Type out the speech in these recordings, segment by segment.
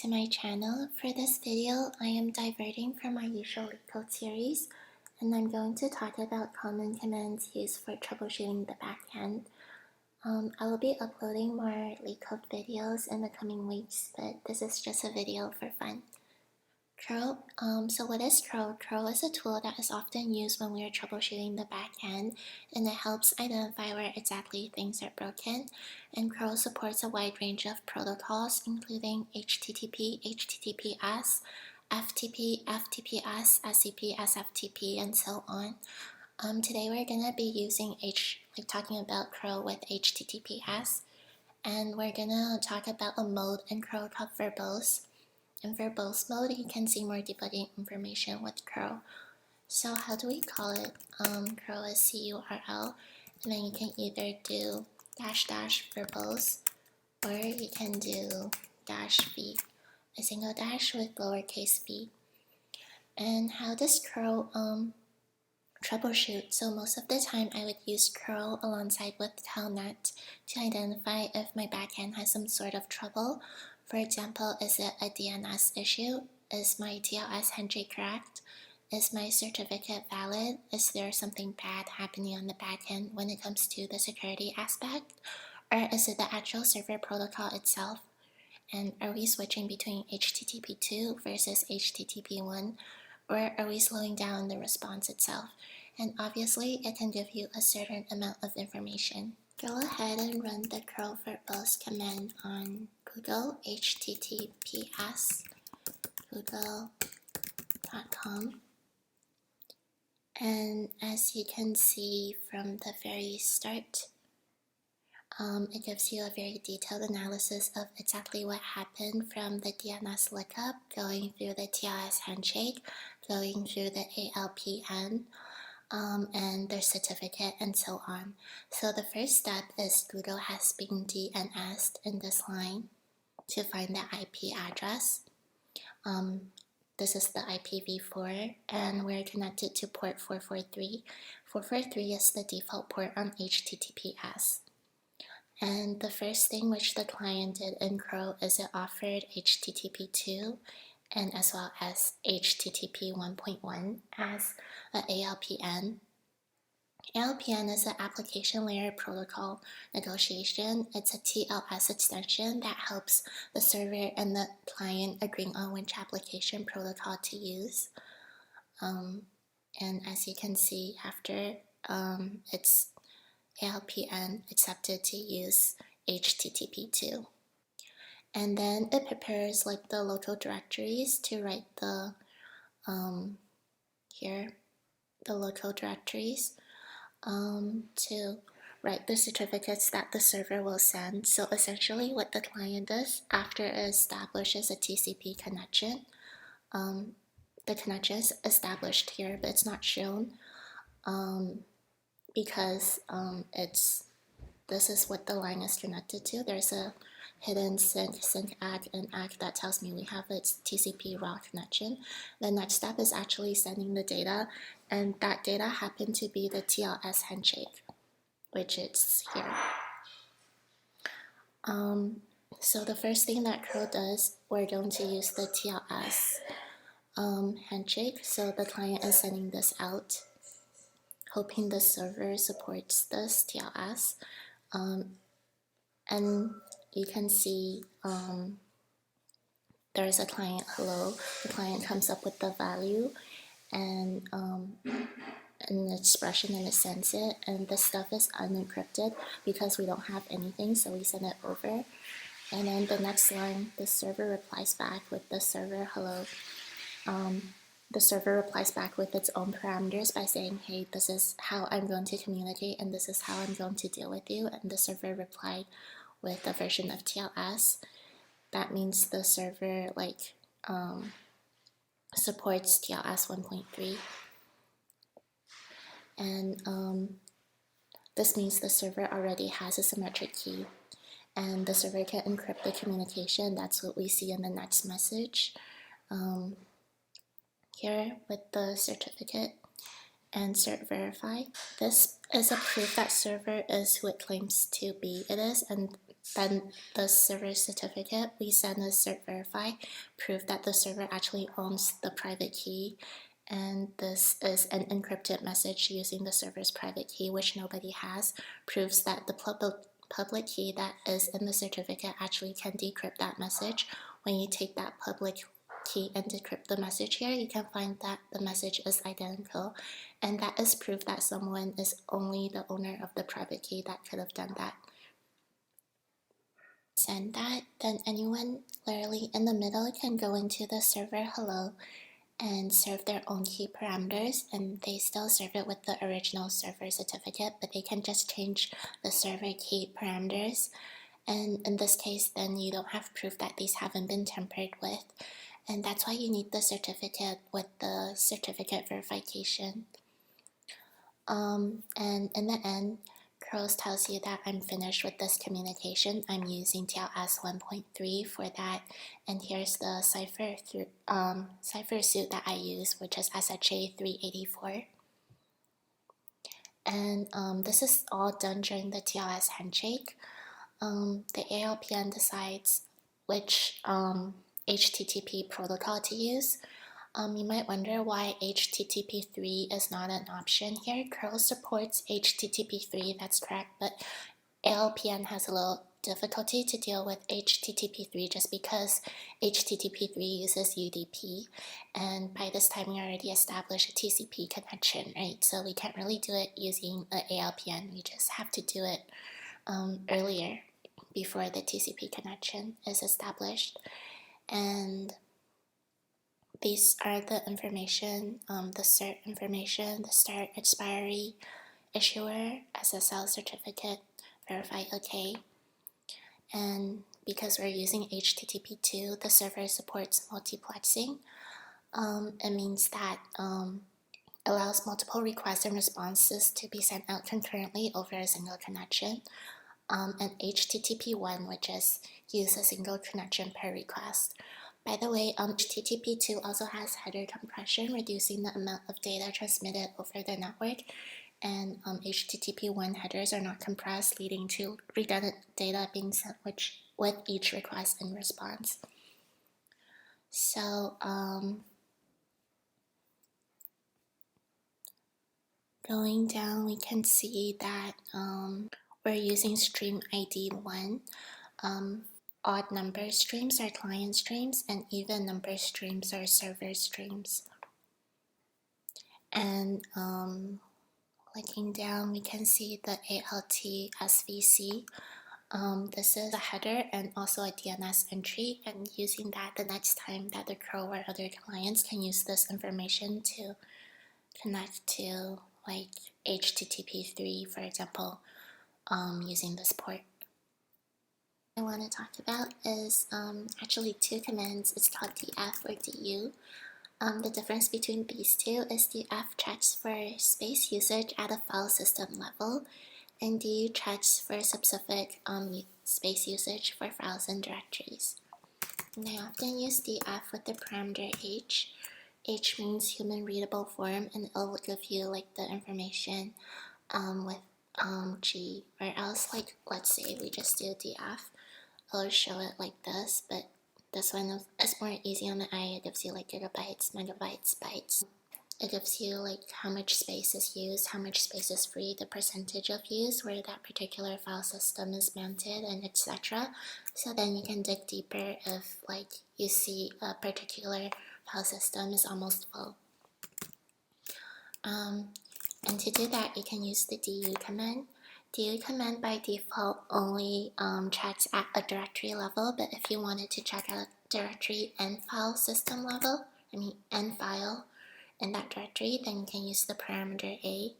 To my channel. For this video, I am diverting from my usual LeetCode series, and I'm going to talk about common commands used for troubleshooting the backend. I will be uploading more LeetCode videos in the coming weeks, but this is just a video for fun. Curl. So what is curl? Curl is a tool that is often used when we are troubleshooting the backend, and it helps identify where exactly things are broken. And curl supports a wide range of protocols, including HTTP, HTTPS, FTP, FTPS, SCP, SFTP, and so on. Today we're gonna be talking about curl with HTTPS, and we're gonna talk about a mode in curl called verbose. In verbose mode, you can see more debugging information with curl. So how do we call it? Curl is curl, and then you can either do -- verbose, or you can do -v, a single dash with lowercase v. And how does curl troubleshoot? So most of the time I would use curl alongside with telnet to identify if my backend has some sort of trouble. For example, is it a DNS issue? Is my TLS handshake correct? Is my certificate valid? Is there something bad happening on the backend when it comes to the security aspect? Or is it the actual server protocol itself? And are we switching between HTTP 2 versus HTTP 1? Or are we slowing down the response itself? And obviously, it can give you a certain amount of information. Go ahead and run the curl verbose command on Google, https google.com. And as you can see from the very start, it gives you a very detailed analysis of exactly what happened from the DNS lookup, going through the TLS handshake, going through the ALPN, and their certificate, and so on. So the first step is Google has been DNS'd in this line to find the IP address. This is the IPv4, and we're connected to port 443. 443 is the default port on HTTPS. And the first thing which the client did in curl is it offered HTTP 2 and as well as HTTP 1.1 as an ALPN. ALPN is an application layer protocol negotiation. It's a TLS extension that helps the server and the client agreeing on which application protocol to use. And as you can see, after it's ALPN accepted to use HTTP 2. And then it prepares like the local directories to write the the local directories to write the certificates that the server will send. So essentially what the client does after it establishes a TCP connection, the connection is established here, but it's not shown because this is what the line is connected to. There's a hidden sync ACK, and ACK that tells me we have a TCP raw connection. The next step is actually sending the data, and that data happened to be the TLS handshake, which is here. So the first thing that curl does, we're going to use the TLS handshake. So the client is sending this out, hoping the server supports this TLS. And you can see there's a client hello. The client comes up with the value and an expression, and it sends it, and this stuff is unencrypted because we don't have anything, so we send it over. And then the next line, the server replies back with the server hello. The server replies back with its own parameters by saying, hey, this is how I'm going to communicate and this is how I'm going to deal with you. And the server replied with a version of TLS. That means the server supports TLS 1.3. And this means the server already has a symmetric key, and the server can encrypt the communication. That's what we see in the next message here with the certificate and cert verify. This is a proof that server is who it claims to be. It is, and then the server certificate, we send a cert verify, proof that the server actually owns the private key, and this is an encrypted message using the server's private key, which nobody has, proves that the public key that is in the certificate actually can decrypt that message. When you take that public key and decrypt the message here, you can find that the message is identical, and that is proof that someone is only the owner of the private key that could have done that. Send that, then anyone literally in the middle can go into the server hello and serve their own key parameters, and they still serve it with the original server certificate, but they can just change the server key parameters. And in this case, then you don't have proof that these haven't been tampered with, and that's why you need the certificate with the certificate verification. And in the end, Curls tells you that I'm finished with this communication. I'm using TLS 1.3 for that, and here's the cipher suit that I use, which is SHA 384. And this is all done during the TLS handshake. The ALPN decides which HTTP protocol to use. You might wonder why HTTP 3 is not an option here. Curl supports HTTP 3, that's correct, but ALPN has a little difficulty to deal with HTTP 3 just because HTTP 3 uses UDP, and by this time we already established a TCP connection, right? So we can't really do it using an ALPN, we just have to do it earlier before the TCP connection is established. And these are the information, the cert information, the start, expiry, issuer, SSL certificate, verify OK. And because we're using HTTP2, the server supports multiplexing. It means that allows multiple requests and responses to be sent out concurrently over a single connection. And HTTP1, which is use a single connection per request. By the way, HTTP2 also has header compression, reducing the amount of data transmitted over the network, and HTTP1 headers are not compressed, leading to redundant data being sent with each request and response. So going down, we can see that we're using stream ID 1. Odd number streams are client streams, and even number streams are server streams. And clicking down, we can see the ALT SVC. This is a header and also a DNS entry, and using that, the next time that the curl or other clients can use this information to connect to like HTTP3, for example, using this port. I want to talk about is actually two commands. It's called df or du. The difference between these two is df checks for space usage at a file system level, and du checks for specific space usage for files and directories. And I often use df with the parameter h. H means human readable form, and it will give you like the information with g, or else like let's say we just do df. I'll show it like this, but this one is more easy on the eye. It gives you like gigabytes, megabytes, bytes. It gives you like how much space is used, how much space is free, the percentage of use, where that particular file system is mounted, and etc. So then you can dig deeper if like you see a particular file system is almost full. And to do that, you can use the du command. Du command by default only checks at a directory level, but if you wanted to check at a directory and file system level, and file in that directory, then you can use the parameter a.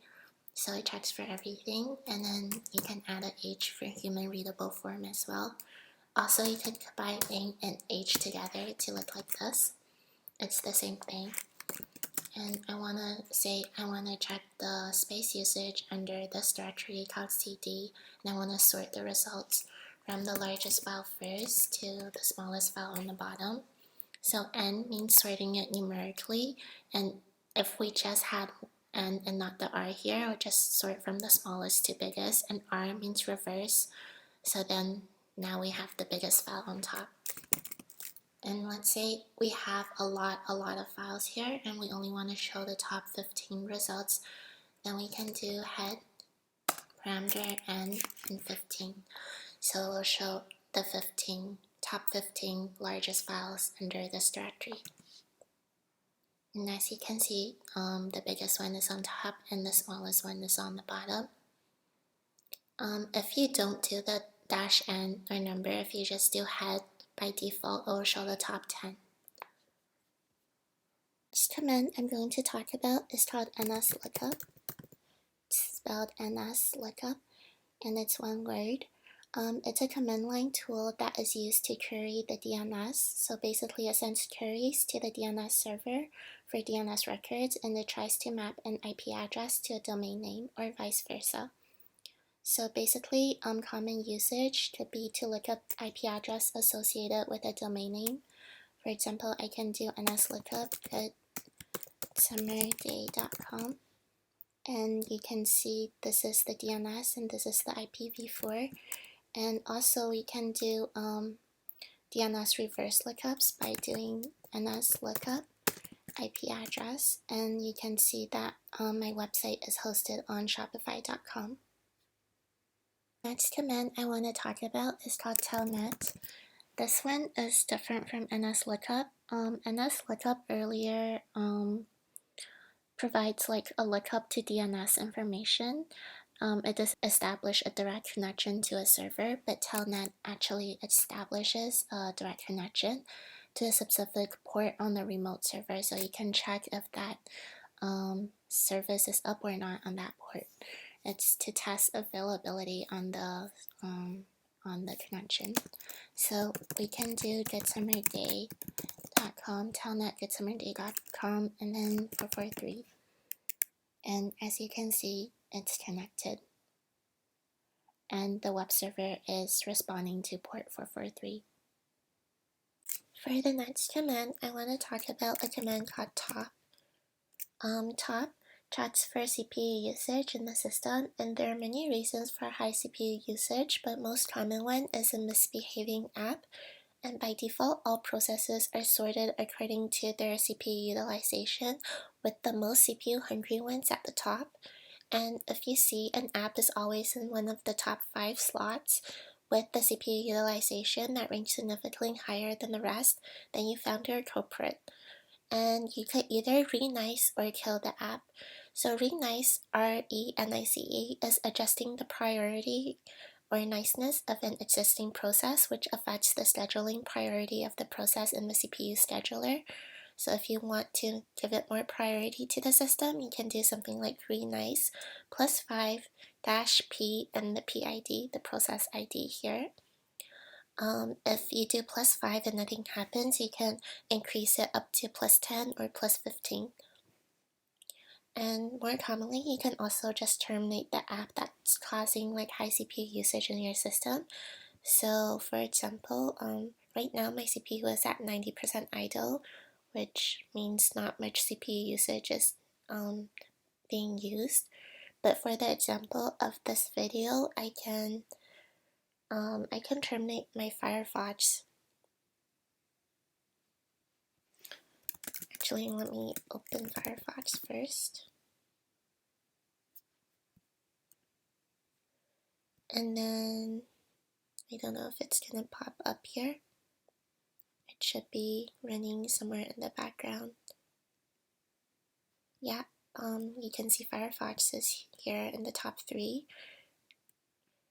So it checks for everything, and then you can add a h for human readable form as well. Also, you could combine a and h together to look like this. It's the same thing. And I want to check the space usage under this directory called cd, and I want to sort the results from the largest file first to the smallest file on the bottom. So n means sorting it numerically, and if we just had n and not the r here, I would just sort from the smallest to biggest, and r means reverse, so then now we have the biggest file on top. And let's say we have a lot of files here and we only want to show the top 15 results, then we can do head parameter n and 15. So we'll show the top 15 largest files under this directory. And as you can see, the biggest one is on top and the smallest one is on the bottom. If you don't do the -n or number, if you just do head, by default it will show the top 10. This command I'm going to talk about is called nslookup. It's spelled nslookup, and it's one word. It's a command line tool that is used to query the DNS. So basically it sends queries to the DNS server for DNS records, and it tries to map an IP address to a domain name or vice versa. So basically, common usage could be to look up IP address associated with a domain name. For example, I can do nslookup goodsummerday.com, and you can see this is the DNS and this is the IPv4. And also we can do DNS reverse lookups by doing nslookup IP address, and you can see that my website is hosted on shopify.com. Next command I want to talk about is called telnet. This one is different from nslookup. nslookup earlier provides like a lookup to DNS information. It does establish a direct connection to a server, but telnet actually establishes a direct connection to a specific port on the remote server, so you can check if that service is up or not on that port. It's to test availability on the connection. So we can do goodsummerday.com, telnet goodsummerday.com, and then 443. And as you can see, it's connected. And the web server is responding to port 443. For the next command, I want to talk about a command called top. Top checks for CPU usage in the system, and there are many reasons for high CPU usage, but most common one is a misbehaving app, and by default all processes are sorted according to their CPU utilization, with the most CPU hungry ones at the top. And if you see an app is always in one of the top 5 slots with the CPU utilization that ranks significantly higher than the rest, then you found your culprit. And you could either renice or kill the app. So renice, R-E-N-I-C-E, is adjusting the priority or niceness of an existing process, which affects the scheduling priority of the process in the CPU scheduler. So if you want to give it more priority to the system, you can do something like renice +5 -p and the PID, the process ID here. If you do +5 and nothing happens, you can increase it up to +10 or +15. And more commonly, you can also just terminate the app that's causing like high CPU usage in your system. So for example, right now my CPU is at 90% idle, which means not much CPU usage is being used. But for the example of this video, I can terminate my Firefox. Actually, let me open Firefox first. And then, I don't know if it's gonna pop up here. It should be running somewhere in the background. Yeah, you can see Firefox is here in the top 3.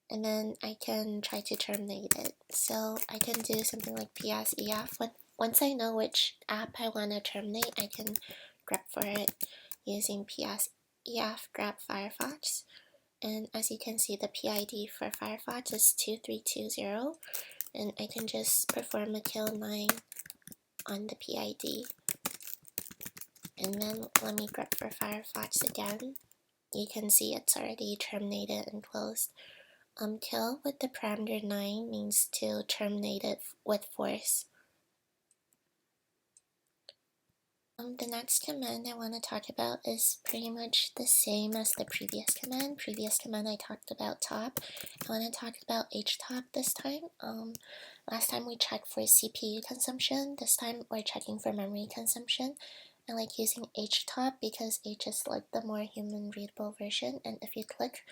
And then I can try to terminate it. So I can do something like ps-ef. Once I know which app I want to terminate, I can grep for it using ps-ef grep Firefox. And as you can see, the PID for Firefox is 2320, and I can just perform a kill 9 on the PID. And then let me grep for Firefox again. You can see it's already terminated and closed. Kill with the parameter 9 means to terminate it with force. The next command I want to talk about is pretty much the same as the previous command. Previous command I talked about top. I want to talk about htop this time. Last time we checked for CPU consumption. This time we're checking for memory consumption. I like using htop because H is like the more human readable version, and if you click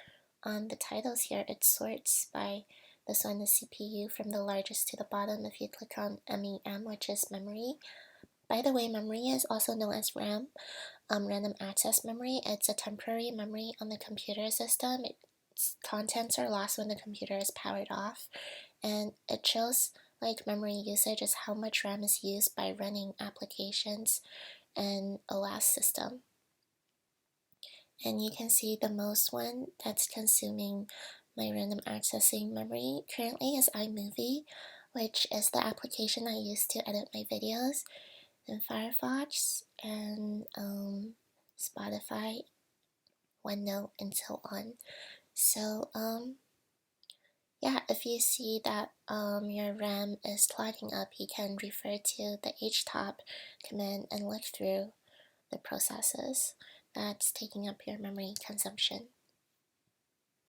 on the titles here, it sorts by this one is CPU from the largest to the bottom. If you click on MEM, which is memory. By the way, memory is also known as RAM, random access memory. It's a temporary memory on the computer system. Its contents are lost when the computer is powered off, and it shows like memory usage is how much RAM is used by running applications and OS system. And you can see the most one that's consuming my random accessing memory currently is iMovie, which is the application I use to edit my videos, and firefox, and Spotify, OneNote, and so on. So yeah, if you see that your RAM is clogging up, you can refer to the htop command and look through the processes that's taking up your memory consumption.